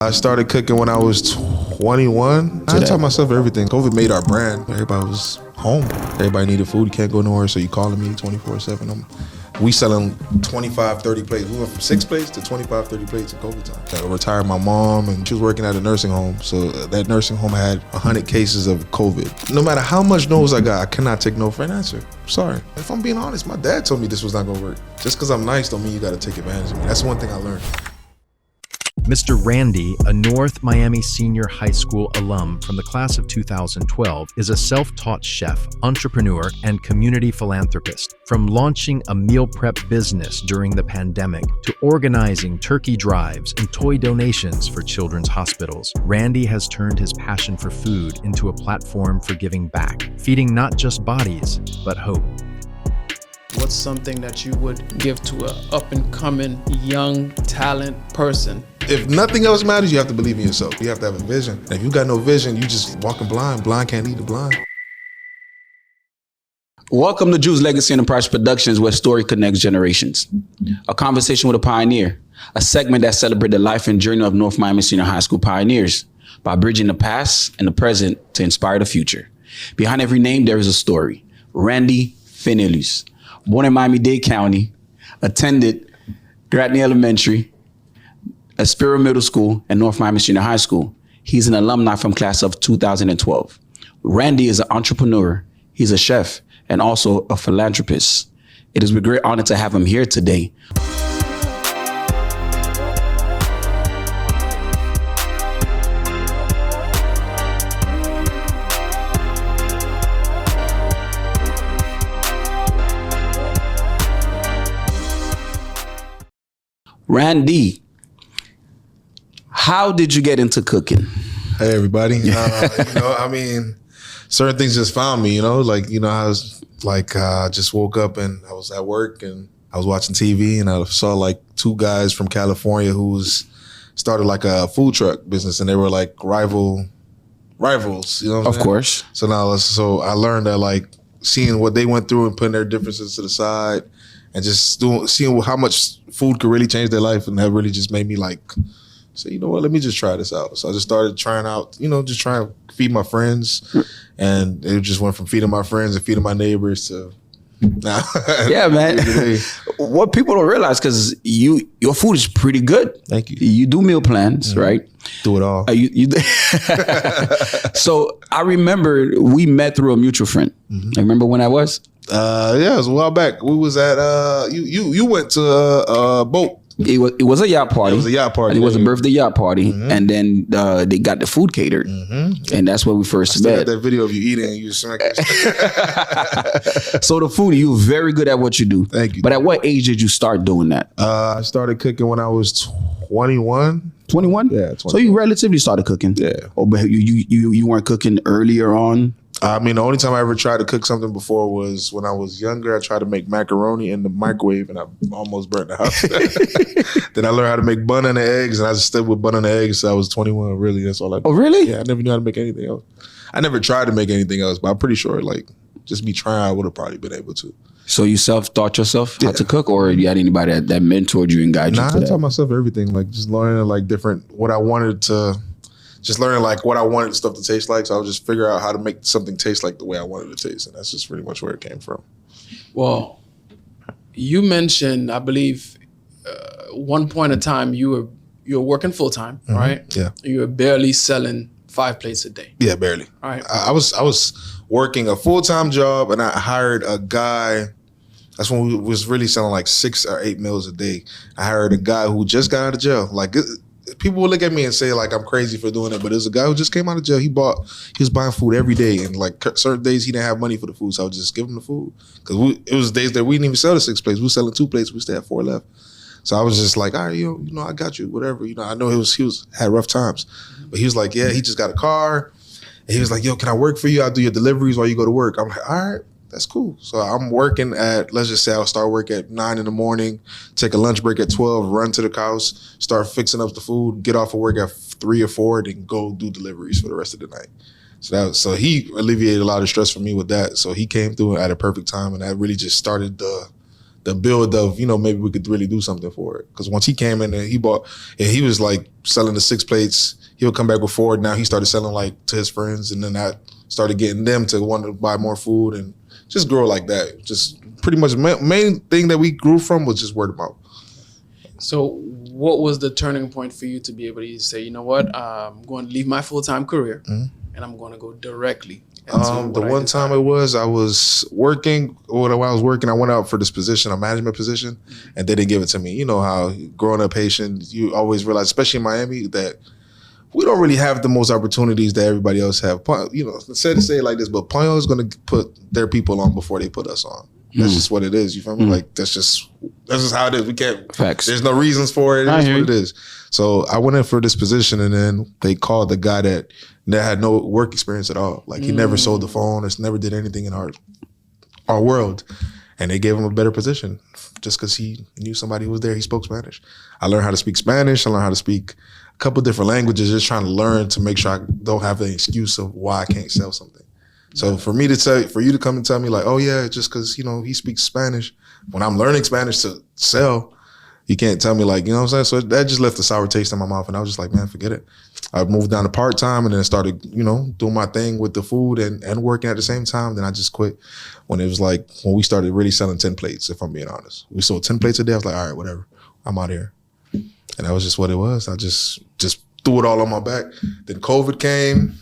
I started cooking when I was 21. I taught myself everything. COVID made our brand. Everybody was home. Everybody needed food. You can't go nowhere, so you calling me 24/7. We selling 25, 30 plates. We went from 6 plates to 25, 30 plates in COVID time. I retired my mom, and she was working at a nursing home. So that nursing home had 100 cases of COVID. No matter how much no's I got, I cannot take no for an answer. Sorry. If I'm being honest, my dad told me this was not gonna work. Just because I'm nice don't mean you gotta take advantage of me. That's one thing I learned. Mr. Randy, a North Miami Senior High School alum from the class of 2012, is a self-taught chef, entrepreneur, and community philanthropist. From launching a meal prep business during the pandemic to organizing turkey drives and toy donations for children's hospitals, Randy has turned his passion for food into a platform for giving back, feeding not just bodies, but hope. What's something that you would give to a up-and-coming young talent person? If nothing else matters, you have to believe in yourself. You have to have a vision. And if you got no vision, you just walking blind. Blind can't lead the blind. Welcome to Jules Legacy Enterprise Productions, where story connects generations. A conversation with a pioneer, a segment that celebrates the life and journey of North Miami Senior High School pioneers by bridging the past and the present to inspire the future. Behind every name, there is a story. Randy Fenelus, born in Miami-Dade County, attended Gratney Elementary, Aspiro Middle School, and North Miami Senior High School. He's an alumni from class of 2012. Randy is an entrepreneur, he's a chef, and also a philanthropist. It is with great honor to have him here today. Randy, how did you get into cooking? Hey, everybody. Certain things just found me, I was just woke up and I was at work and I was watching TV and I saw like 2 guys from California who started like a food truck business and they were like rivals, Of course. So I learned that like seeing what they went through and putting their differences to the side and just seeing how much food could really change their life, and that really just made me like say, you know what, let me just try this out. So I just started trying out, just trying to feed my friends, and it just went from feeding my friends and feeding my neighbors to now. Yeah, man. What people don't realize, because your food is pretty good. Thank you. You do meal plans, right? Do it all. So I remember we met through a mutual friend. I remember when I was? Yeah, it was a while back. We was at you went to a boat. It was a yacht party. It was a yacht party. And it was a birthday yacht party, and then they got the food catered, and that's where we first met. I that video of you eating and you smacking. So the food, you were very good at what you do. Thank you. But at what age did you start doing that? I started cooking when I was 21. 21? Yeah, 21. So you relatively started cooking. Yeah. Oh, but you weren't cooking earlier on? The only time I ever tried to cook something before was when I was younger. I tried to make macaroni in the microwave and I almost burnt the house. Then I learned how to make bun and eggs, and I just stayed with bun and eggs. So I was 21. Really, that's all I did. Oh, really? Yeah, I never knew how to make anything else. I never tried to make anything else, but I'm pretty sure just me trying, I would have probably been able to. So you self-taught yourself how to cook, or you had anybody that mentored you and guided you to that? I taught myself everything, just learning what I wanted stuff to taste like. So I would just figure out how to make something taste like the way I wanted it to taste. And that's just pretty much where it came from. Well, you mentioned, I believe, one point in time you were working full time, right? Yeah. You were barely selling 5 plates a day. Yeah, barely. All right. I was working a full-time job and I hired a guy. That's when we was really selling like 6 or 8 meals a day. I hired a guy who just got out of jail. People would look at me and say like I'm crazy for doing it, but there's a guy who just came out of jail. He was buying food every day, and like certain days he didn't have money for the food, so I would just give him the food. Because it was days that we didn't even sell the 6 plates. We were selling 2 plates. We still had 4 left. So I was just like, all right, I got you, whatever. I know he had rough times, but he was like, yeah, he just got a car, and he was like, yo, can I work for you? I'll do your deliveries while you go to work. I'm like, all right. That's cool. So I'm working let's just say I'll start work at 9 in the morning, take a lunch break at 12, run to the house, start fixing up the food, get off of work at 3 or 4, then go do deliveries for the rest of the night. So he alleviated a lot of stress for me with that. So he came through at a perfect time, and that really just started the the build of, maybe we could really do something for it. Because once he came in and he was like selling the 6 plates. He would come back with 4. Now he started selling like to his friends, and then that started getting them to want to buy more food and just grow like that. Just pretty much main thing that we grew from was just word of mouth. So what was the turning point for you to be able to say, you know what, I'm going to leave my full-time career and I'm going to go directly? The one time I was working, when I was working, I went out for this position, a management position, and they didn't give it to me. You know how growing up Haitian, you always realize, especially in Miami, that we don't really have the most opportunities that everybody else have. Sad to say it like this, but Ponyo is going to put their people on before they put us on. That's just what it is. You feel me? Like that's just how it is. We can't. Facts. There's no reasons for it. It's what it is. So I went in for this position, and then they called the guy that had no work experience at all. Like he never sold the phone. Never did anything in our world, and they gave him a better position just because he knew somebody who was there. He spoke Spanish. I learned how to speak Spanish. I learned how to speak a couple different languages, just trying to learn to make sure I don't have the excuse of why I can't sell something. So for you to come and tell me like, oh yeah, just because he speaks Spanish, when I'm learning Spanish to sell, you can't tell me like, you know what I'm saying? So that just left a sour taste in my mouth, and I was just like, man, forget it. I moved down to part time, and then started doing my thing with the food and working at the same time. Then I just quit when it was like when we started really selling 10 plates. If I'm being honest, we sold 10 plates a day. I was like, all right, whatever, I'm out here, and that was just what it was. I just threw it all on my back. Then COVID came.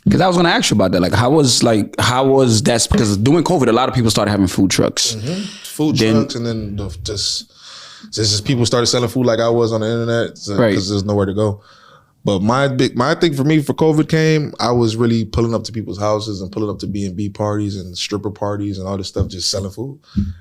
Because I was going to ask you about that. Like, how was that? Because during COVID, a lot of people started having food trucks. Food trucks, and then just people started selling food like I was on the internet because there's nowhere to go. But my thing for me for COVID came, I was really pulling up to people's houses and pulling up to B&B parties and stripper parties and all this stuff, just selling food.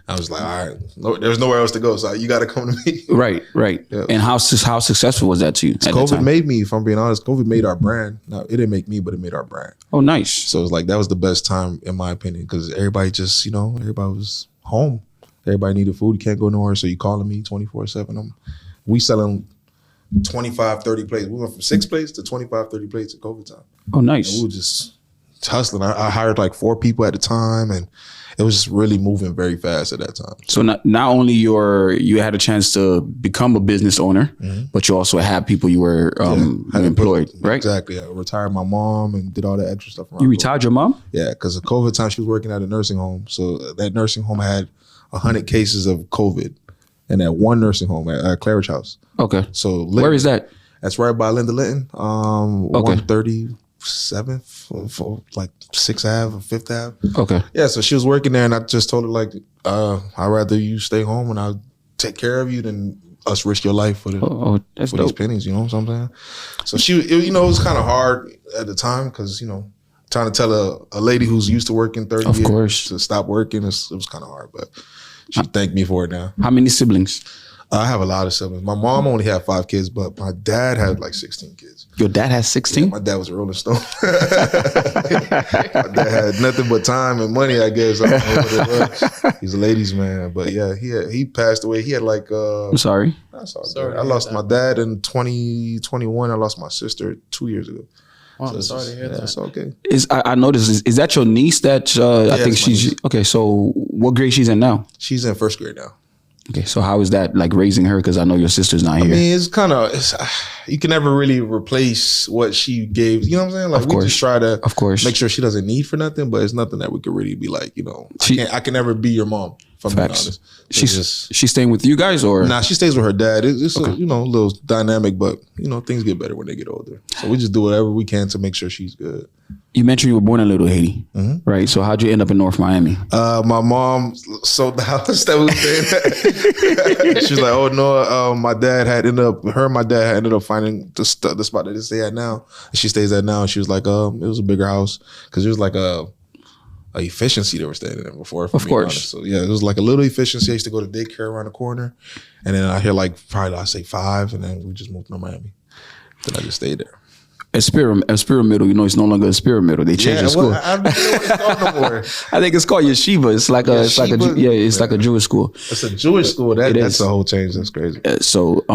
I was like, all right, there's nowhere else to go, so you got to come to me. Right. Yeah. And how successful was that to you? COVID made me, if I'm being honest, COVID made our brand. Now, it didn't make me, but it made our brand. Oh, nice. So it's like that was the best time in my opinion because everybody just, everybody was home. Everybody needed food. You can't go nowhere, so you calling me 24/7. We selling 25, 30 plates. We went from 6 plates to 25, 30 plates at COVID time. Oh, nice. And we were just hustling. I hired like 4 people at the time, and it was just really moving very fast at that time. So not only you had a chance to become a business owner, but you also had people you were employed, right? Exactly. I retired my mom and did all that extra stuff. You retired your mom? Yeah, because of COVID time, she was working at a nursing home. So that nursing home had 100 cases of COVID. And at one nursing home at Claridge House. Okay. So where is that? That's right by Linda Linton. 137, like 6th Ave or 5th Ave. Okay. Yeah. So she was working there, and I just told her like, I'd rather you stay home and I'll take care of you than us risk your life for that's for dope. these pennies. You know what I'm saying? So it was kind of hard at the time because trying to tell a lady who's used to working 30 years to stop working, it was kind of hard, but. She thanked me for it now. How many siblings? I have a lot of siblings. My mom only had 5 kids, but my dad had like 16 kids. Your dad has 16? Yeah, my dad was a Rolling Stone. My dad had nothing but time and money, I guess. I don't know what it was. He's a ladies' man. But yeah, he passed away. He had like... I'm sorry. That's all good. I lost my dad in 2021. I lost my sister 2 years ago. Oh, I'm sorry to hear that. That's okay. I noticed. Is that your niece? That I think she's okay. So what grade she's in now? She's in 1st grade now. Okay, so how is that like raising her? Because I know your sister's not here. I mean, it's kind of you can never really replace what she gave. You know what I'm saying? Like we just try to, make sure she doesn't need for nothing, but it's nothing that we could really be like. I can never be your mom. If I'm being honest. She's staying with you guys, or nah? She stays with her dad. It's a little dynamic, but things get better when they get older. So we just do whatever we can to make sure she's good. You mentioned you were born in Little Haiti, right? So how'd you end up in North Miami? My mom sold the house that we were staying at. She's like, oh no, my dad had ended up finding the spot that they stay at now. And she stays at now. And she was like, it was a bigger house because it was like a efficiency they were staying in before. Of course. So yeah, it was like a little efficiency. I used to go to daycare around the corner, and then I hear like probably I say 5, and then we just moved to Miami. Then I just stayed there. Experimental, it's no longer experimental. They changed the school. I don't know what it's called no more. I think it's called Yeshiva. It's like like a Jewish school. It's a Jewish school. That's a whole change. That's crazy. So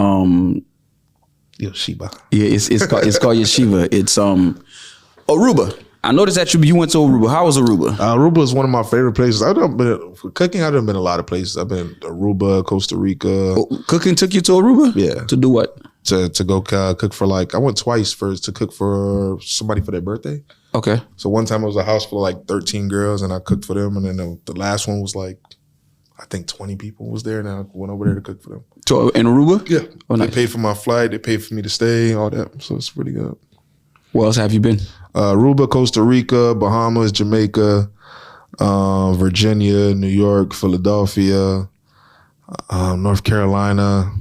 Yeshiva. Yeah, it's called Yeshiva. It's Aruba. I noticed that you went to Aruba. How was Aruba? Aruba is one of my favorite places. For cooking, I've been a lot of places. I've been Aruba, Costa Rica. Cooking took you to Aruba? Yeah. To do what? To go cook for I went twice first to cook for somebody for their birthday. Okay. So one time it was a house full of 13 girls and I cooked for them. And then the last one was I think 20 people was there and I went over there to cook for them. So in Aruba? Yeah. Oh, nice. They paid for my flight. They paid for me to stay, all that. So it's pretty good. Where else have you been? Aruba, Costa Rica, Bahamas, Jamaica, Virginia, New York, Philadelphia, North Carolina.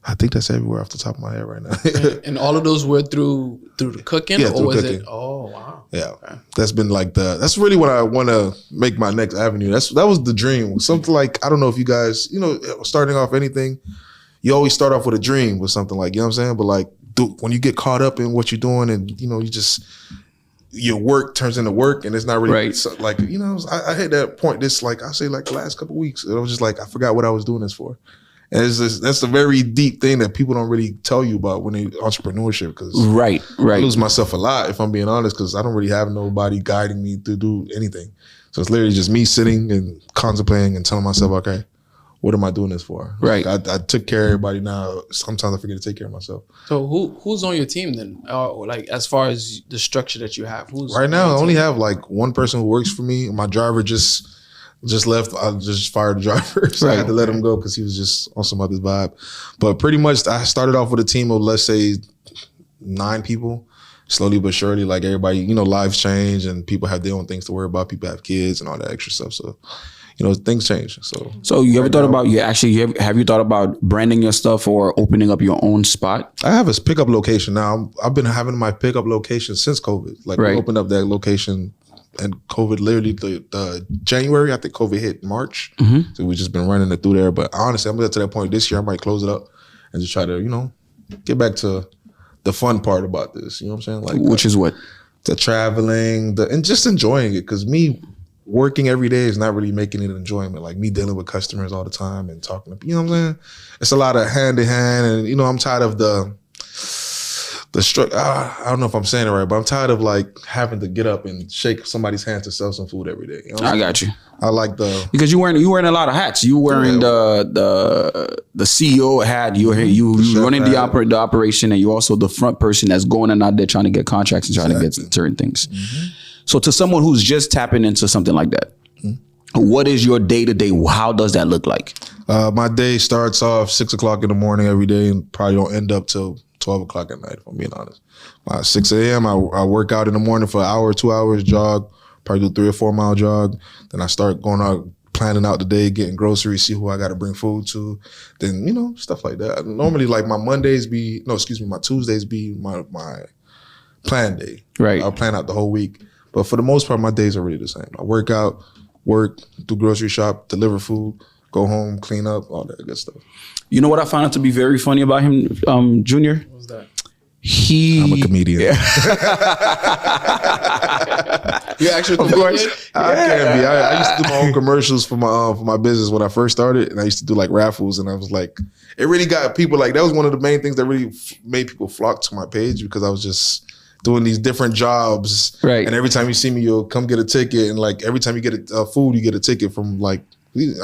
I think that's everywhere off the top of my head right now. And all of those were through the cooking? Yeah, or through was cooking. it? Oh, wow. Yeah, Okay. that's been that's really what I want to make my next avenue. That was the dream. Something I don't know if you guys, starting off anything, you always start off with a dream with something you know what I'm saying? But when you get caught up in what you're doing and, you just, your work turns into work and it's not really right. I hit that point I say the last couple of weeks. It was just I forgot what I was doing this for. And that's a very deep thing that people don't really tell you about when they entrepreneurship. Because right. I lose myself a lot if I'm being honest, because I don't really have nobody guiding me to do anything. So it's literally just me sitting and contemplating and telling myself, okay, what am I doing this for? Right. I took care of everybody. Now sometimes I forget to take care of myself. So who's on your team then? As far as the structure that you have, who's right now? I only have one person who works for me. My driver just left. I just fired the driver, so I had to let him go because he was just on some other vibe. But pretty much, I started off with a team of let's say 9 people. Slowly but surely, everybody, lives change and people have their own things to worry about. People have kids and all that extra stuff. So, things change. So you ever thought about have you thought about branding your stuff or opening up your own spot? I have a pickup location now. I've been having my pickup location since COVID. We opened up that location. And COVID literally the January, I think COVID hit March. Mm-hmm. So we just been running it through there. But honestly, I'm to that point this year, I might close it up and just try to, get back to the fun part about this. You know what I'm saying? Which is what? The traveling, and just enjoying it. Because me working every day is not really making it an enjoyment. Me dealing with customers all the time and talking to, you know what I'm saying? It's a lot of hand in hand. And, I'm tired of the I don't know if I'm saying it right, but I'm tired of having to get up and shake somebody's hand to sell some food every day. You know I got you. I because you wearing a lot of hats. You wearing the CEO hat. You running the operation, and you also the front person that's going and out there trying to get contracts and trying to get certain things. Mm-hmm. So to someone who's just tapping into something like that, what is your day to day? How does that look like? My day starts off 6 o'clock in the morning every day, and probably don't end up till 12 o'clock at night, if I'm being honest. 6 a.m., I work out in the morning for an hour, 2 hours, jog, probably do 3 or 4 mile jog. Then I start going out, planning out the day, getting groceries, see who I got to bring food to. Then, stuff like that. Normally, my my Tuesdays be my plan day. Right. I'll plan out the whole week. But for the most part, my days are really the same. I work out, work, do grocery shop, deliver food, go home, clean up, all that good stuff. You know what I found out to be very funny about him, Junior? What was that? I'm a comedian. Yeah. You actually, of course, I can be. I used to do my own commercials for my business when I first started, and I used to do raffles, and I was it really got people that was one of the main things that really made people flock to my page because I was just doing these different jobs, right? And every time you see me, you'll come get a ticket, and every time you get food, you get a ticket from I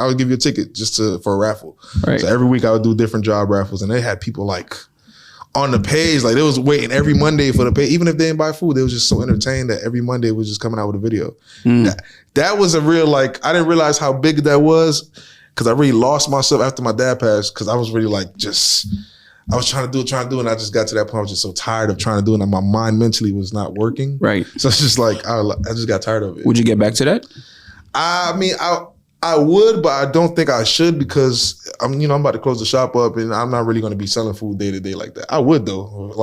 would give you a ticket for a raffle. Right. So every week I would do different job raffles, and they had people on the page, they was waiting every Monday for the page. Even if they didn't buy food, they was just so entertained that every Monday was just coming out with a video. That was a real I didn't realize how big that was because I really lost myself after my dad passed because I was really I was trying to do, and I just got to that point. I was just so tired of trying to do it, and my mind mentally was not working. Right. So it's just I just got tired of it. Would you get back to that? I mean, I would, but I don't think I should because I'm about to close the shop up and I'm not really going to be selling food day to day like that. I would though.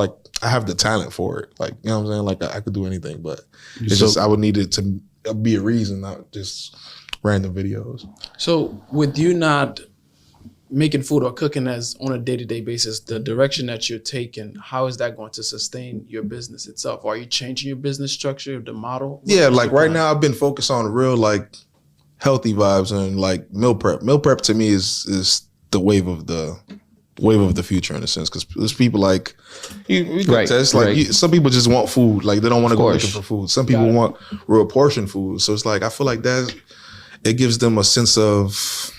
I have the talent for it. You know what I'm saying? I could do anything, but it's just I would need it to be a reason, not just random videos. So with you not making food or cooking as on a day-to-day basis, the direction that you're taking, how is that going to sustain your business itself? Are you changing your business structure, the model? Yeah, right now I've been focused on real healthy vibes and meal prep. Meal prep to me is the wave of the wave of the future in a sense, because there's people like you got Right, tests, like right. some people just want food, like they don't want to go course. looking for food. Some people want real portion food, so it's like I feel like it gives them a sense of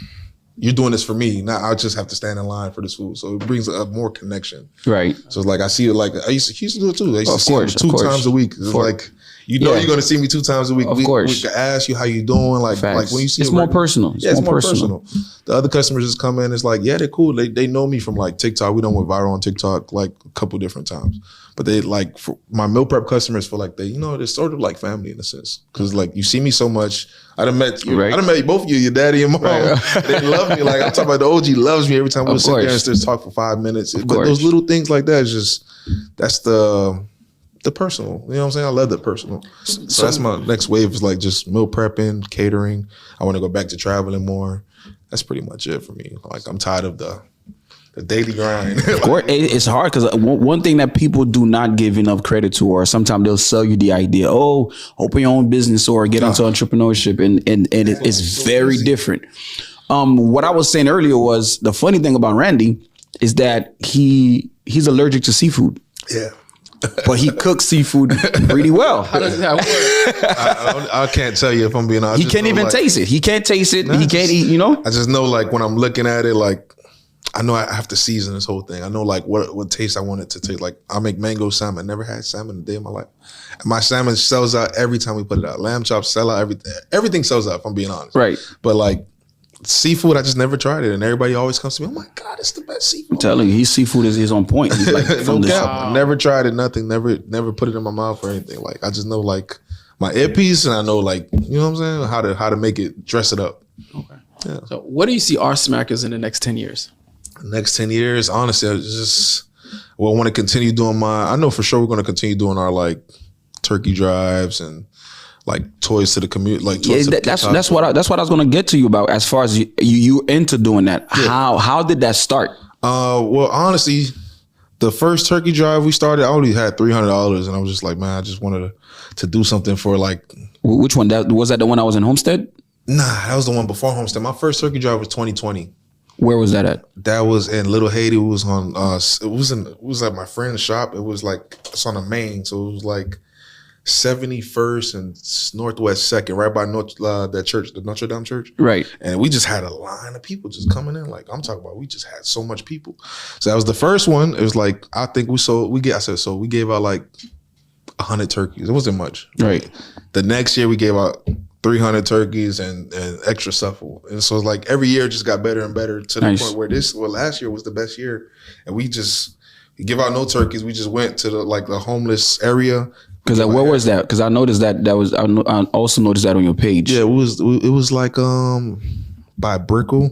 you're doing this for me. Now I just have to stand in line for this food, so it brings a more connection. Right. So it's like I see it like I used to do it too. I used to see it two times a week. It's like you're going to see me 2 times a week. Of we course. can ask you how you doing. Like when you see it's more personal. It's more personal. The other customers just come in. It's like, yeah, they're cool. They know me from like TikTok. We done went viral on TikTok like a couple different times. But they like for my meal prep customers feel like they're sort of like family in a sense. Because like you see me so much. I done met you. Right. I done met both of you, your daddy and mom. Right. They love me. Like I'm talking about the OG loves me every time we sit there and just talk for 5 minutes. But those little things like that is just that's the personal. You know what I'm saying? I love the personal. So that's my next wave is like just meal prepping, catering. I want to go back to traveling more. That's pretty much it for me. Like I'm tired of the daily grind. Of course, it's hard because one thing that people do not give enough credit to, or sometimes they'll sell you the idea, oh, open your own business or get into entrepreneurship, and it's very different. What I was saying earlier was the funny thing about Randy is that he's allergic to seafood. Yeah. But he cooks seafood pretty well. How does that work? I can't tell you if I'm being honest. He can't even taste it. He can't taste it. He can't eat, I just know like when I'm looking at it, like I know I have to season this whole thing. I know like what taste I want it to taste. Like I make mango salmon. Never had salmon a day in my life. My salmon sells out every time we put it out. Lamb chops sell out, everything sells out if I'm being honest. Right. But like seafood, I just never tried it, and everybody always comes to me. Oh my God, it's the best seafood. I'm telling you, his seafood is on point. He's like from No the doubt. Never tried it, nothing. Never put it in my mouth or anything. Like I just know like my earpiece, and I know like you know what I'm saying how to make it, dress it up. Okay. Yeah. So what do you see our smackers in the next 10 years? Next 10 years, honestly, I want to continue doing I know for sure we're going to continue doing our like turkey drives and like toys to the community. Like toys to the that's what I was going to get to you about as far as you into doing that. Yeah. How did that start? Well, honestly, the first turkey drive we started, I only had $300, and I was just like, man, I just wanted to do something for like. Which one? Was that the one I was in Homestead? Nah, that was the one before Homestead. My first turkey drive was 2020. Where was that at? That was in Little Haiti. It was on. It was at my friend's shop. It was like it's on the main, so it was like 71st and Northwest 2nd, right by that church, the Notre Dame church. Right. And we just had a line of people just coming in. Like I'm talking about, we just had so much people. So that was the first one. It was like I think we gave out like 100 turkeys. It wasn't much. Right. The next year we gave out 300 turkeys and extra stuff. And so it's like every year just got better and better to the point where last year was the best year. And we give out no turkeys. We just went to the homeless area. Because where was that? Because I noticed that was, I also noticed that on your page. Yeah, it was like by Brickell,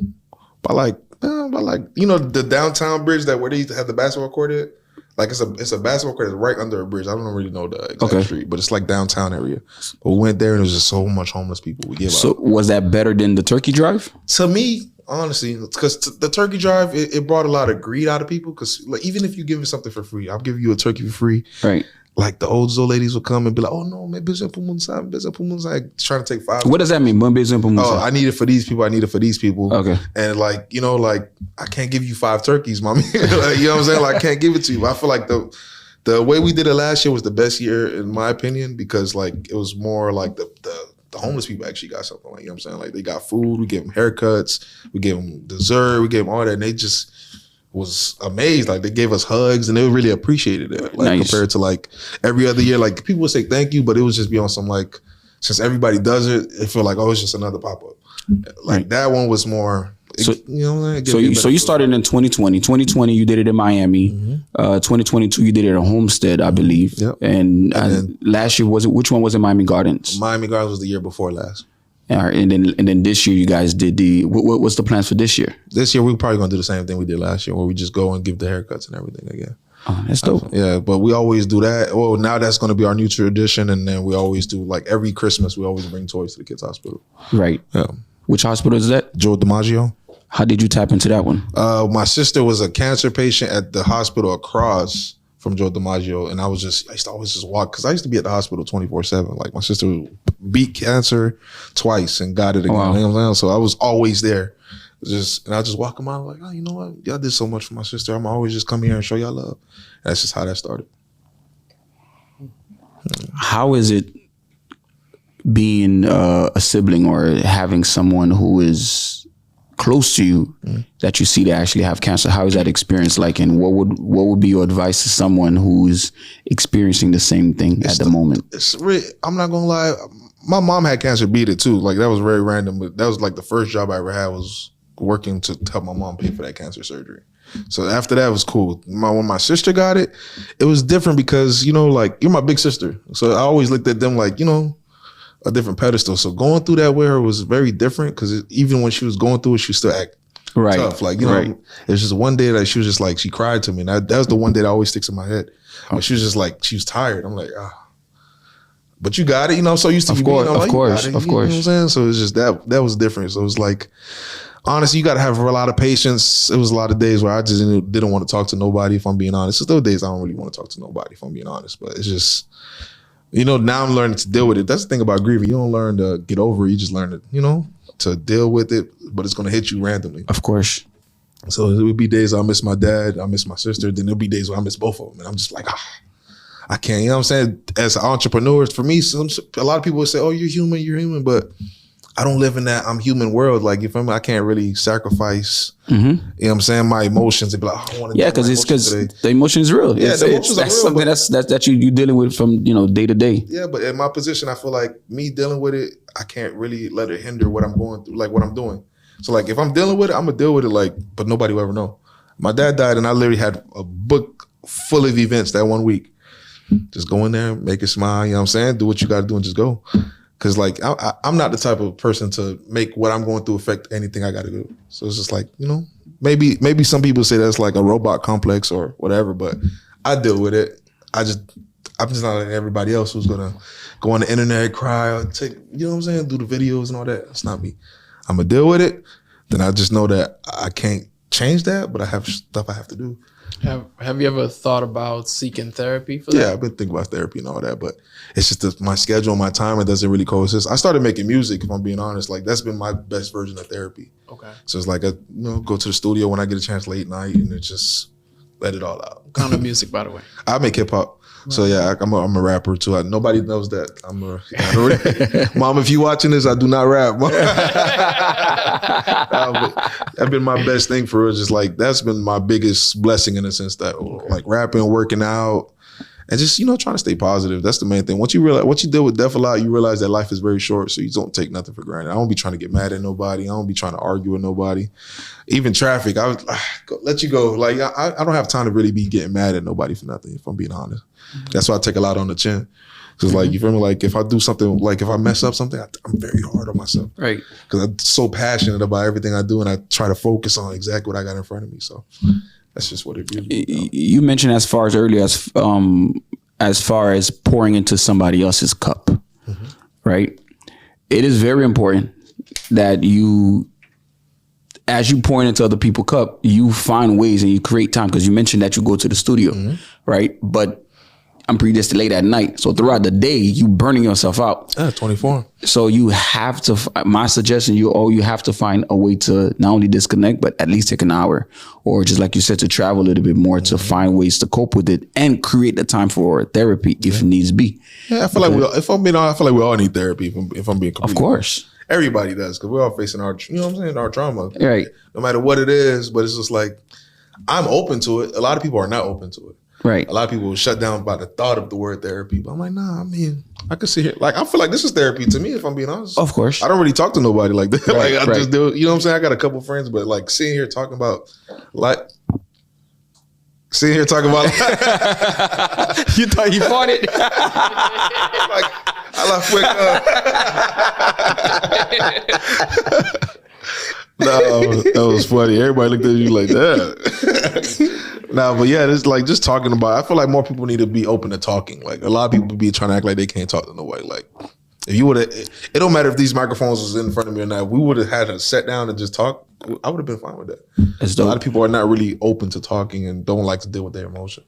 by like the downtown bridge where they used to have the basketball court at. Like it's a basketball court that's right under a bridge. I don't really know the exact street, but it's like downtown area. But we went there and there was just so much homeless people. So was that better than the turkey drive? To me, honestly, because the turkey drive, it brought a lot of greed out of people. Because like, even if you give me something for free, I'll give you a turkey for free. Right. Like the old ladies would come and be like, "Oh no, man, trying to take 5. What does that mean? Oh, I need it for these people. I need it for these people. Okay. And like I can't give you 5 turkeys, mommy. Like, you know what I'm saying? Like I can't give it to you. But I feel like the way we did it last year was the best year in my opinion, because like it was more like the homeless people actually got something. Like, you know what I'm saying? Like they got food. We gave them haircuts. We gave them dessert. We gave them all that, and they just was amazed. Like they gave us hugs and they really appreciated it. Like compared to like every other year, like people would say thank you, but it would just be on some like, since everybody does it, it feel like, oh, it's just another pop-up. Like that one was more, you know what I'm saying? So you started in 2020. 2020 you did it in Miami. Mm-hmm. 2022 you did it in Homestead, I believe. Yep. And then, last year which one was in Miami Gardens? Miami Gardens was the year before last. All right, and then this year you guys did what's the plans for this year? This year we're probably gonna do the same thing we did last year, where we just go and give the haircuts and everything again. Oh, that's dope. Yeah, but we always do that. Well, now that's gonna be our new tradition, and then we always do like every Christmas we always bring toys to the kids' hospital. Right. Yeah. Which hospital is that? Joe DiMaggio. How did you tap into that one? My sister was a cancer patient at the hospital across from Joe DiMaggio, and I used to always just walk, because I used to be at the hospital 24/7. Like my sister beat cancer twice and got it again. Wow. You know what I'm saying? So I was always there. And I just walk them out like, oh, you know what? Y'all did so much for my sister. I'm always just come here and show y'all love. That's just how that started. How is it being a sibling or having someone who is close to you that you see that actually have cancer? How is that experience like, and what would be your advice to someone who's experiencing the same thing at the moment? I'm not gonna lie, my mom had cancer, beat it too. Like that was very random, but that was like the first job I ever had was working to help my mom pay for that cancer surgery. So after that, it was cool. When my sister got it, it was different because, you know, like, you're my big sister. So I always looked at them like, you know, a different pedestal. So going through that with her was very different because even when she was going through it, she still act tough. Like, you know, it was just one day that she was just like, she cried to me. And that was the one day that always sticks in my head. But she was just like, she was tired. I'm like, but you got it, you know, I'm so used to you being of course. You know what I'm saying? So it was just that was different. So it was like, honestly, you got to have a lot of patience. It was a lot of days where I just didn't want to talk to nobody, if I'm being honest. There's still days I don't really want to talk to nobody, if I'm being honest. But it's just, you know, now I'm learning to deal with it. That's the thing about grieving. You don't learn to get over it. You just learn to, you know, to deal with it. But it's going to hit you randomly. Of course. So it would be days I miss my dad, I miss my sister. Then there'll be days where I miss both of them. And I'm just like, I can't. You know what I'm saying? As entrepreneurs, for me, a lot of people would say, oh, you're human. But I don't live in that I'm human world. Like, if I can't really sacrifice, you know what I'm saying, my emotions and be like, I want to. Yeah, because the emotion is real. Yeah, the emotions are real. Something that you dealing with from, you know, day to day. Yeah, but in my position, I feel like me dealing with it, I can't really let it hinder what I'm going through, like what I'm doing. So like, if I'm dealing with it, I'm gonna deal with it. Like, but nobody will ever know. My dad died, and I literally had a book full of events that one week. Just go in there, make it smile. You know what I'm saying? Do what you got to do and just go. Cause like I'm not the type of person to make what I'm going through affect anything I got to do. So it's just like, you know, maybe some people say that's like a robot complex or whatever, but I deal with it. I'm just not like everybody else who's gonna go on the internet, cry, or take, you know what I'm saying, do the videos and all that. That's not me. I'm gonna deal with it. Then I just know that I can't change that, but I have stuff I have to do. Have you ever thought about seeking therapy for that? Yeah, I've been thinking about therapy and all that, but it's just my schedule, my time, it doesn't really coexist. I started making music, if I'm being honest. Like, that's been my best version of therapy. Okay. So it's like, I go to the studio when I get a chance late night and it just let it all out. What kind of music, by the way? I make hip hop. So yeah, I'm a rapper too. Nobody knows that. Mom, if you watching this, I do not rap. That's been my best thing for real. Just like, that's been my biggest blessing in the sense that like rapping, working out, and just, you know, trying to stay positive. That's the main thing. Once you deal with death a lot, you realize that life is very short. So you don't take nothing for granted. I don't be trying to get mad at nobody. I don't be trying to argue with nobody. Even traffic, I would let you go. Like, I don't have time to really be getting mad at nobody for nothing, if I'm being honest. That's why I take a lot on the chin. Cause like, you feel me? Like, if I do something, like if I mess up something, I'm very hard on myself. Right. Cause I'm so passionate about everything I do, and I try to focus on exactly what I got in front of me. So that's just what it is. You mentioned as far as pouring into somebody else's cup, right? It is very important that as you pour into other people's cup, you find ways and you create time, because you mentioned that you go to the studio, right? But I'm pretty just late at night. So throughout the day, you burning yourself out. 24. So you have to, my suggestion, you have to find a way to not only disconnect, but at least take an hour, or just like you said, to travel a little bit more, to find ways to cope with it and create the time for therapy if needs be. Yeah, I feel like if I'm being honest, I feel like we all need therapy, if I'm being completely Of course. honest. Everybody does, because we're all facing our, you know what I'm saying, our trauma. Right. No matter what it is, but it's just like, I'm open to it. A lot of people are not open to it. Right. A lot of people will shut down by the thought of the word therapy. But I'm like, nah, I mean, I could sit here. Like, I feel like this is therapy to me, if I'm being honest. Of course. I don't really talk to nobody like that. Right, like, I just do, you know what I'm saying? I got a couple friends, but like sitting here talking about, like, you thought you fought it? like, I love quick. No, that was funny. Everybody looked at you like that. No, but yeah, it's like just talking about, I feel like more people need to be open to talking. Like, a lot of people be trying to act like they can't talk to nobody. Like, if you would have, it don't matter if these microphones was in front of me or not. If we would have had to sit down and just talk, I would have been fine with that. A lot of people are not really open to talking and don't like to deal with their emotions.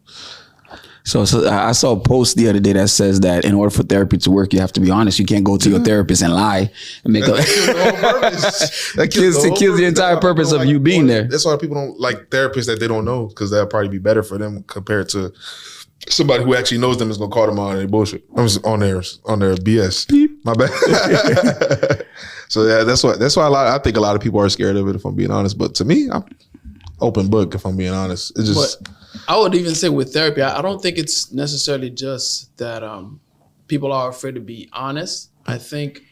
So I saw a post the other day that says that in order for therapy to work, you have to be honest. You can't go to your therapist and lie and make That kills the whole purpose. That kills the entire purpose of you being there. That's why people don't like therapists that they don't know, because that'll probably be better for them compared to somebody who actually knows them is gonna call them on their bullshit. I was on their BS. My bad. So yeah, that's why I think a lot of people are scared of it, if I'm being honest. But to me, I'm open book, if I'm being honest. It's just. But I would even say with therapy, I don't think it's necessarily just that people are afraid to be honest. I think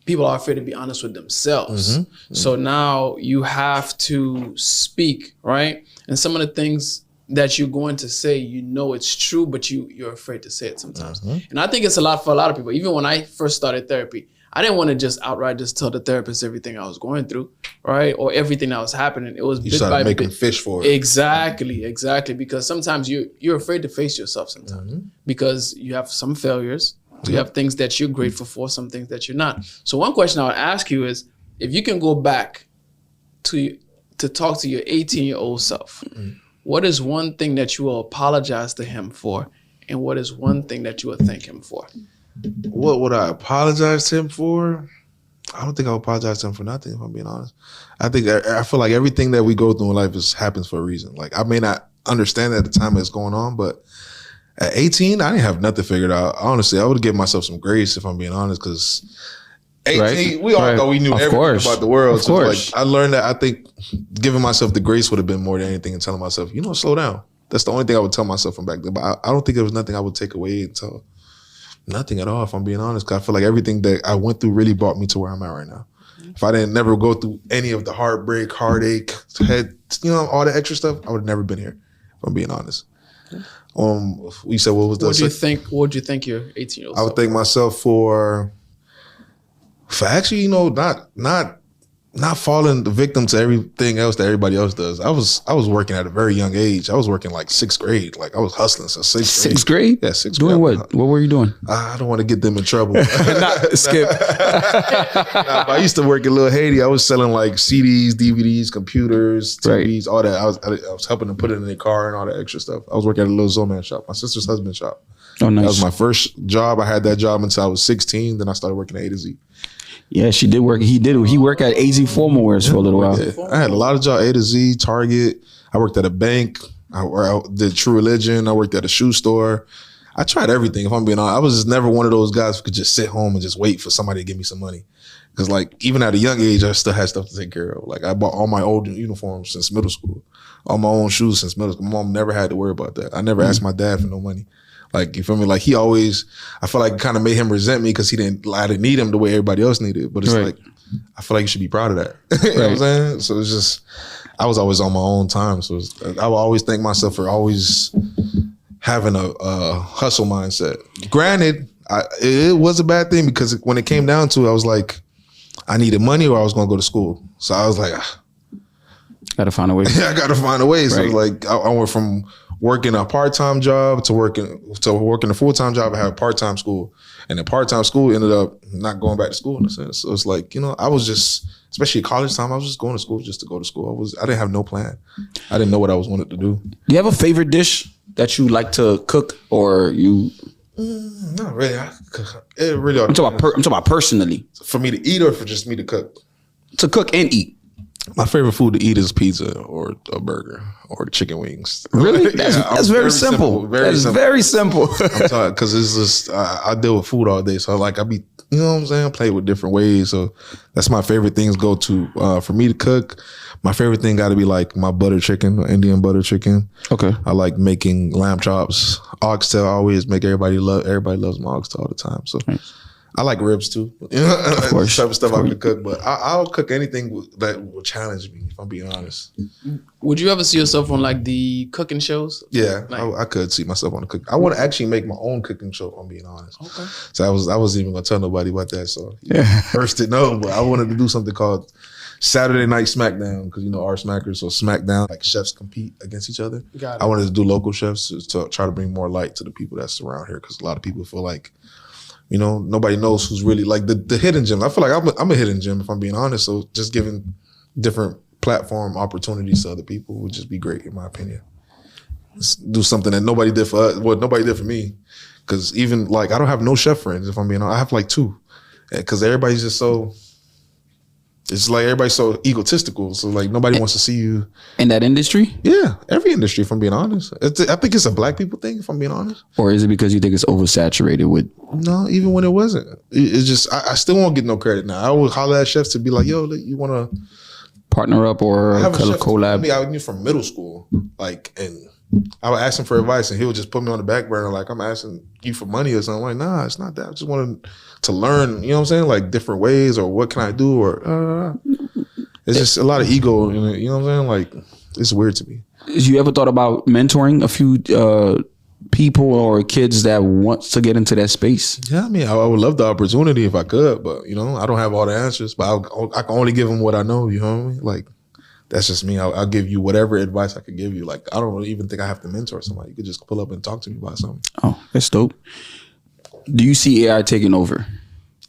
people are afraid to be honest with themselves. So now you have to speak, right? And some of the things that you're going to say, you know it's true, but you're afraid to say it sometimes. And I think it's a lot for a lot of people. Even when I first started therapy, I didn't want to just outright just tell the therapist everything I was going through, right? Or everything that was happening. It was You bit by started making bit. fish for it. Exactly. Because sometimes you're afraid to face yourself sometimes because you have some failures. You have things that you're grateful for, some things that you're not. So one question I would ask you is, if you can go back to talk to your 18-year-old self, what is one thing that you will apologize to him for? And what is one thing that you will thank him for? What would I apologize to him for? I don't think I would apologize to him for nothing, if I'm being honest. I feel like everything that we go through in life happens for a reason. Like, I may not understand at the time it's going on, but at 18, I didn't have nothing figured out. Honestly, I would give myself some grace, if I'm being honest, because 18, we all thought we knew everything about the world. Of course. Like, I learned that. I think giving myself the grace would have been more than anything, and telling myself, slow down. That's the only thing I would tell myself from back then. But I don't think there was nothing I would take away until nothing at all, if I'm being honest. Because I feel like everything that I went through really brought me to where I'm at right now. If I didn't never go through any of the heartbreak, heartache, all the extra stuff, I would have never been here, if I'm being honest. You said what was the? What would you think your 18-year-old? I would thank myself for actually, not falling the victim to everything else that everybody else does. I was working at a very young age. I was working like 6th grade. Like, I was hustling since 6th grade. 6th grade? Yeah, 6th grade. Doing what? What were you doing? I don't want to get them in trouble. Skip. But I used to work in Little Haiti. I was selling like CDs, DVDs, computers, TVs, all that. I was helping them put it in their car and all that extra stuff. I was working at a little Zoman shop, my sister's husband shop. Oh, nice. That was my first job. I had that job until I was 16. Then I started working at A to Z. Yeah, she did work. He worked at AZ Formalwares for a little while. Yeah. I had a lot of jobs, A to Z, Target. I worked at a bank. I did True Religion. I worked at a shoe store. I tried everything, if I'm being honest. I was just never one of those guys who could just sit home and just wait for somebody to give me some money. Because, like, even at a young age, I still had stuff to take care of. Like, I bought all my old uniforms since middle school. All my own shoes since middle school. My mom never had to worry about that. I never asked my dad for no money. Like, you feel me? Like, he always, I feel like it kind of made him resent me because I didn't need him the way everybody else needed. But it's like, I feel like you should be proud of that. You know what I'm saying? So it's just, I was always on my own time. So I will always thank myself for always having a hustle mindset. Granted, it was a bad thing because when it came down to it, I was like, I needed money or I was going to go to school. So I was like, Gotta find a way. I got to find a way. So like, I went from working a part-time job to working a full-time job. I had a part-time school, and the part-time school ended up not going back to school in a sense. So it's like, I was just, especially college time, I was just going to school just to go to school. I didn't have no plan. I didn't know what I was wanted to do. Do you have a favorite dish that you like to cook, or you? Not really. It really. I'm talking about personally. For me to eat or for just me to cook? To cook and eat. My favorite food to eat is pizza or a burger or chicken wings. Really? That's very simple. Very simple. I'm sorry, because it's just, I deal with food all day. So like, I be, you know what I'm saying? I play with different ways. So that's my favorite things go to. For me to cook, my favorite thing got to be like my butter chicken, Indian butter chicken. Okay. I like making lamb chops. Oxtail, I always make everybody loves my oxtail all the time. So I like ribs too. Of course. Type of stuff I can cook, but I'll cook anything that will challenge me, if I'm being honest. Would you ever see yourself on like the cooking shows? Yeah, I could see myself on the cooking. I want to actually make my own cooking show, if I'm being honest. Okay. So I wasn't even gonna tell nobody about that. So first didn't know, but I wanted to do something called Saturday Night Smackdown, because our Smackers, so Smackdown, like chefs compete against each other. Got it. I wanted to do local chefs to try to bring more light to the people that's around here, because a lot of people feel like, nobody knows who's really like the hidden gem. I feel like I'm a hidden gem, if I'm being honest. So just giving different platform opportunities to other people would just be great, in my opinion. do something that nobody did for us. Well, nobody did for me. Because even like I don't have no chef friends. If I'm being honest, I have like 2. Because everybody's just so. It's like everybody's so egotistical. So like nobody wants to see you in that industry. Yeah, every industry. If I'm being honest, I think it's a black people thing. If I'm being honest, or is it because you think it's oversaturated with? No, even when it wasn't, it's just I still won't get no credit now. I would holler at chefs to be like, "Yo, you want to partner up or collab?" I mean, I knew from middle school, like, and I would ask him for advice, and he would just put me on the back burner, like I'm asking you for money or something. I'm like, nah, it's not that. I just wanted to learn, you know what I'm saying, like different ways, or what can I do, or it's just a lot of ego in it, you know what I'm saying? Like it's weird to me. You ever thought about mentoring a few people or kids that want to get into that space? Yeah, I mean, I would love the opportunity if I could, but you know, I don't have all the answers. But I can only give them what I know. You know what I mean? Like that's just me. I'll give you whatever advice I could give you. Like I don't really even think I have to mentor somebody. You could just pull up and talk to me about something. Oh, that's dope. Do you see AI taking over?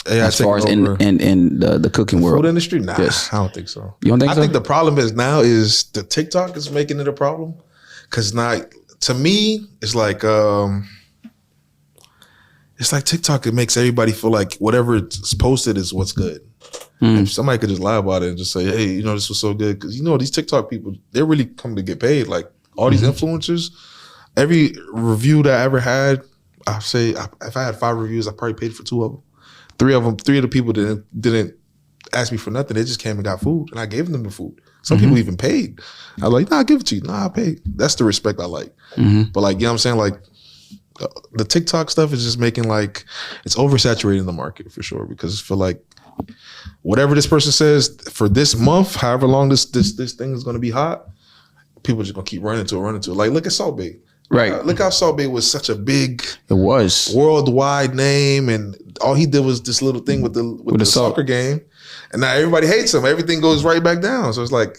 AI as far as in the cooking world, food industry? Nah, yes. I don't think so. You don't think so? I think the problem is now is the TikTok is making it a problem. Cause now, to me, it's like TikTok. It makes everybody feel like whatever it's posted is what's good. If somebody could just lie about it and just say, "Hey, you know, this was so good," because you know these TikTok people, they're really coming to get paid. Like all these influencers, every review that I ever had, I say if I had 5 reviews, I probably paid for 2 of them. 3 of the people didn't ask me for nothing. They just came and got food, and I gave them the food. Some people even paid. I was like, "Nah, I'll give it to you. Nah, I paid." That's the respect I like. But like, you know what I'm saying? Like the TikTok stuff is just making like it's oversaturating the market for sure. Because I feel like whatever this person says for this month, however long this thing is going to be hot, people are just going to keep running to it. Like look at Salt Bae. Right. Look how Salt Bae was such a big worldwide name, and all he did was this little thing with the soccer game, and now everybody hates him. Everything goes right back down. So it's like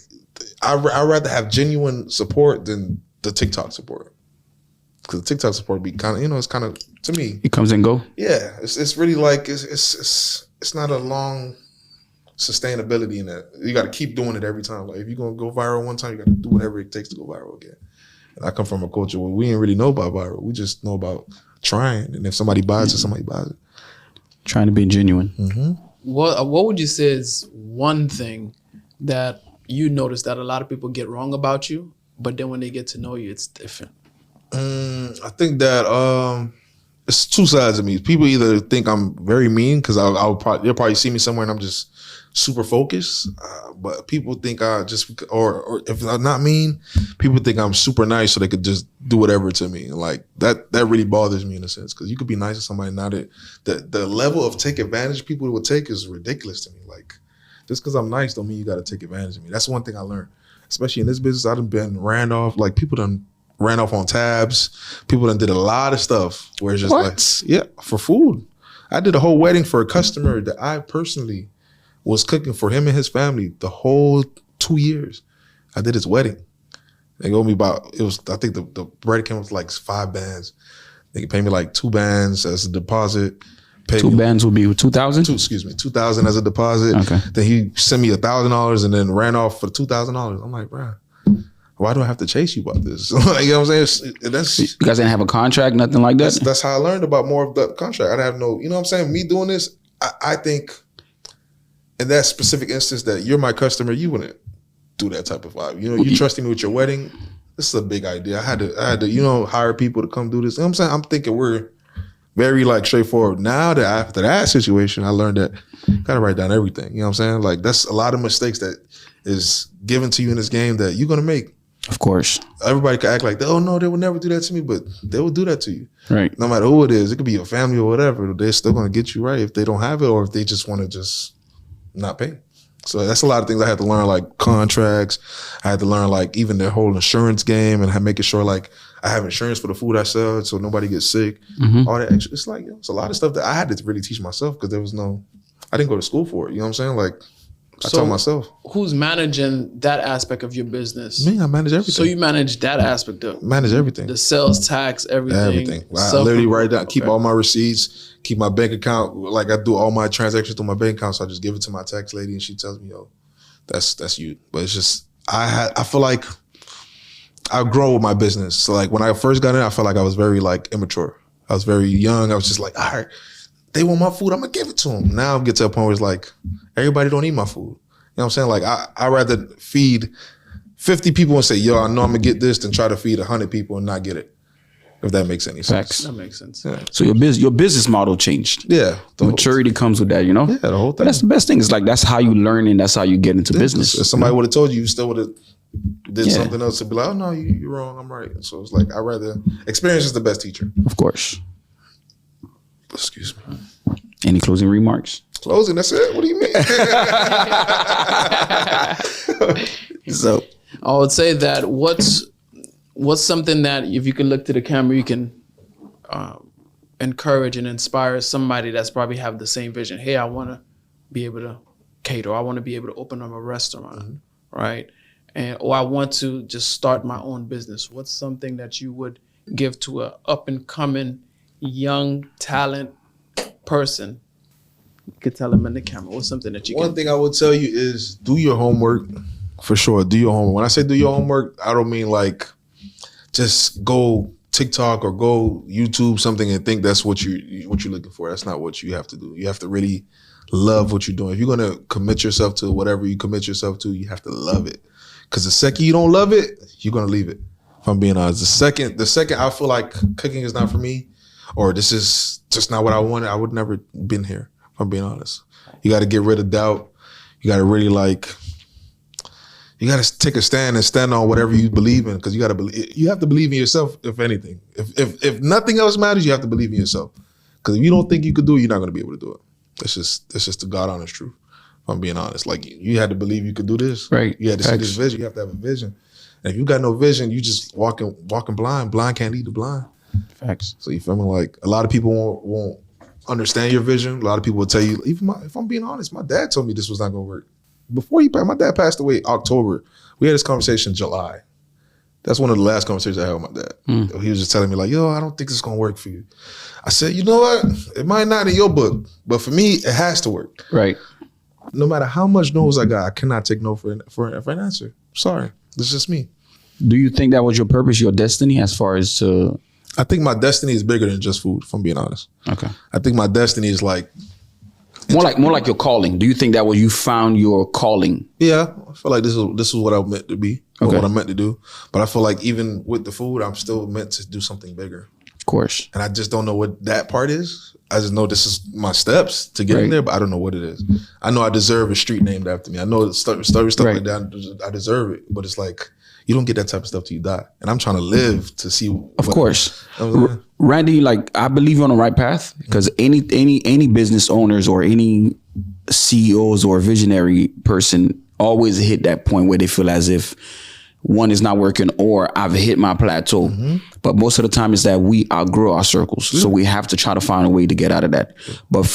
I'd rather have genuine support than the TikTok support, because the TikTok support be kind of, you know, it's kind of, to me, it comes and go. Yeah, it's really like it's not a long sustainability in that. You got to keep doing it every time. Like if you're gonna go viral one time, you got to do whatever it takes to go viral again. I come from a culture where we didn't really know about viral. We just know about trying. And if somebody buys it, somebody buys it. Trying to be genuine. What would you say is one thing that you notice that a lot of people get wrong about you, but then when they get to know you, it's different? I think that it's 2 sides of me. People either think I'm very mean because they'll probably see me somewhere and I'm just super focused, but people think I just, or if I'm not mean, people think I'm super nice so they could just do whatever to me. And like that really bothers me in a sense, because you could be nice to somebody, now that the level of take advantage people will take is ridiculous to me. Like just because I'm nice don't mean you got to take advantage of me. That's one thing I learned, especially in this business. I done been ran off, like people done ran off on tabs. People done did a lot of stuff where it's just like, yeah, for food. I did a whole wedding for a customer that I personally was cooking for him and his family the whole 2 years. I did his wedding. They owed me I think the bread came with like 5 bands. They could pay me like 2 bands as a deposit. 2 bands would be 2,000? 2,000 as a deposit. Okay. Then he sent me $1,000 and then ran off for $2,000. I'm like, bro, why do I have to chase you about this? Like, you know what I'm saying? You guys didn't have a contract, nothing like that? That's how I learned about more of the contract. I didn't have no, you know what I'm saying? Me doing this, I think in that specific instance that you're my customer, you wouldn't do that type of vibe. You know, you trusting me with your wedding. This is a big idea. I had to, you know, hire people to come do this. You know what I'm saying? I'm thinking we're very like straightforward. Now that after that situation, I learned that you gotta write down everything. You know what I'm saying? Like that's a lot of mistakes that is given to you in this game that you're gonna make. Of course. Everybody could act like, oh no, they would never do that to me, but they will do that to you. Right. No matter who it is. It could be your family or whatever. They're still gonna get you right if they don't have it, or if they just wanna just not pay. So that's a lot of things I had to learn, like contracts. I had to learn like even their whole insurance game and making sure like I have insurance for the food I sell so nobody gets sick. All that extra. It's like, you know, it's a lot of stuff that I had to really teach myself because there was I didn't go to school for it. You know what I'm saying? Like I taught myself. Who's managing that aspect of your business? Me, I manage everything. So you manage that aspect of manage everything. The sales tax, everything. Everything. I literally write down, keep all my receipts, keep my bank account. Like I do all my transactions through my bank account. So I just give it to my tax lady and she tells me, yo, that's you. But it's just I feel like I've grown with my business. So like when I first got in, I felt like I was very like immature. I was very young. I was just like, all right, they want my food, I'm gonna give it to them. Now I'm get to a point where it's like, everybody don't eat my food. You know what I'm saying? Like I'd rather feed 50 people and say, yo, I know I'm gonna get this than try to feed 100 people and not get it. If that makes any sense. Facts. That makes sense. Yeah. So your business model changed. Yeah. The maturity comes with that, you know? Yeah, the whole thing. But that's the best thing. It's like, that's how you learn and that's how you get into business. If somebody would have told you, you still would have did Yeah. something else to be like, oh no, you're wrong, I'm right. So it's like, I'd rather, experience is the best teacher. Of course. Excuse me. Any closing remarks? Closing, that's it? What do you mean? So I would say that what's something that if you can look to the camera, you can encourage and inspire somebody that's probably have the same vision. Hey, I want to be able to cater. I want to be able to open up a restaurant, right? Or I want to just start my own business. What's something that you would give to a up and coming young talent person? You could tell them in the camera. What's something that you One can thing I would tell you is do your homework. For sure, do your homework. When I say do your homework, I don't mean like just go TikTok or go YouTube something and think that's what you're looking for. That's not what you have to do. You have to really love what you're doing. If you're gonna commit yourself to whatever you commit yourself to, you have to love it. Because the second you don't love it, you're gonna leave it. If I'm being honest, the second I feel like cooking is not for me, or this is just not what I wanted, I would never been here. If I'm being honest, you got to get rid of doubt. You got to really you got to take a stand and stand on whatever you believe in, because you have to believe in yourself. If anything, if nothing else matters, you have to believe in yourself. Because if you don't think you could do it, you're not going to be able to do it. That's just the God honest truth. If I'm being honest, like you had to believe you could do this. Right. You had to see this vision. You have to have a vision. And if you got no vision, you just walking blind. Blind can't lead the blind. facts. So you feel me? Like a lot of people won't understand your vision. A lot of people will tell you. If I'm being honest, my dad told me this was not going to work. Before my dad passed away October. We had this conversation in July. That's one of the last conversations I had with my dad. He was just telling me like, yo, I don't think this is going to work for you. I said, you know what? It might not in your book, but for me, it has to work. Right. No matter how much no's I got, I cannot take no for an answer. Sorry. It's just me. Do you think that was your purpose, your destiny, as far as to? I think my destiny is bigger than just food, if I'm being honest. Okay. I think my destiny is like, More like your calling. Do you think that was you found your calling? yeah, I feel like this is what I'm meant to be, or Okay. what I'm meant to do. But I feel like even with the food, I'm still meant to do something bigger. Of course. And I just don't know what that part is. I just know this is my steps to get in Right. there, but I don't know what it is. I know I deserve a street named after me. I know stuff Right. like that. I deserve it, but it's like you don't get that type of stuff till you die. And I'm trying to live to see. Of course. You know what I'm saying? Randy, like I believe you're on the right path, because any business owners or any CEOs or visionary person always hit that point where they feel as if one is not working or I've hit my plateau. But most of the time is that we outgrow our circles. So we have to try to find a way to get out of that. But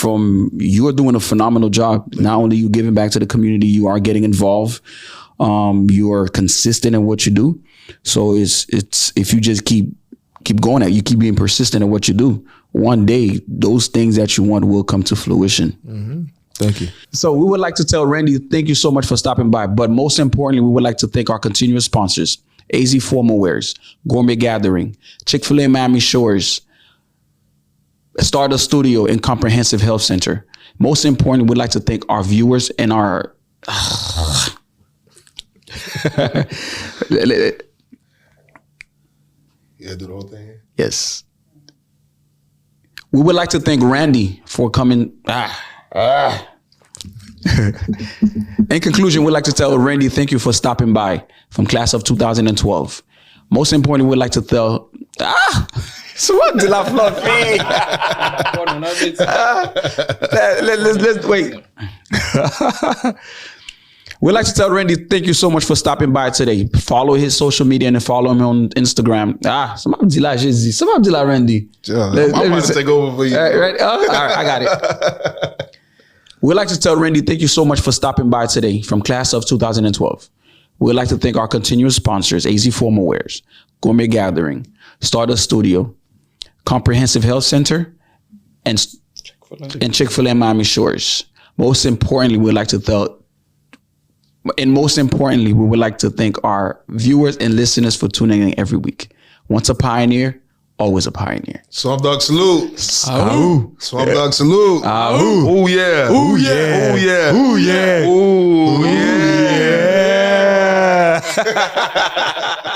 you're doing a phenomenal job. Not only you giving back to the community, you are getting involved. You are consistent in what you do. So it's if you just keep going you keep being persistent in what you do, one day those things that you want will come to fruition. Thank you. So we would like to tell Randy, thank you so much for stopping by. But most importantly, we would like to thank our continuous sponsors, AZ Formal Wears, Gourmet Gathering, Chick-fil-A Miami Shores, Stardust Studio, and Comprehensive Health Center. Most importantly, we'd like to thank our viewers and our... Yeah, do the whole thing. Yes. We would like to thank Randy for coming. In conclusion, we'd like to tell Randy, thank you for stopping by from class of 2012. Most importantly, we'd like to tell... Soit de la fluffy. Let's wait. We'd like to tell Randy, thank you so much for stopping by today. Follow his social media and follow him on Instagram. Somebody dit là, Jésus. Somebody dit là, Randy. I'm about to take over for you. All right, I got it. We'd like to tell Randy, thank you so much for stopping by today from class of 2012. We'd like to thank our continuous sponsors, AZ Formal Wears, Gourmet Gathering, Stardust Studio, Comprehensive Health Center, and Chick-fil-A Miami Shores. Most importantly, we'd like to tell And most importantly, we would like to thank our viewers and listeners for tuning in every week. Once a pioneer, always a pioneer. Swamp Dog salute. Ooh. Swamp Dog salute. Ooh. Oh yeah. Ooh, yeah. Oh yeah. Ooh, yeah. Ooh Ooh, yeah. yeah.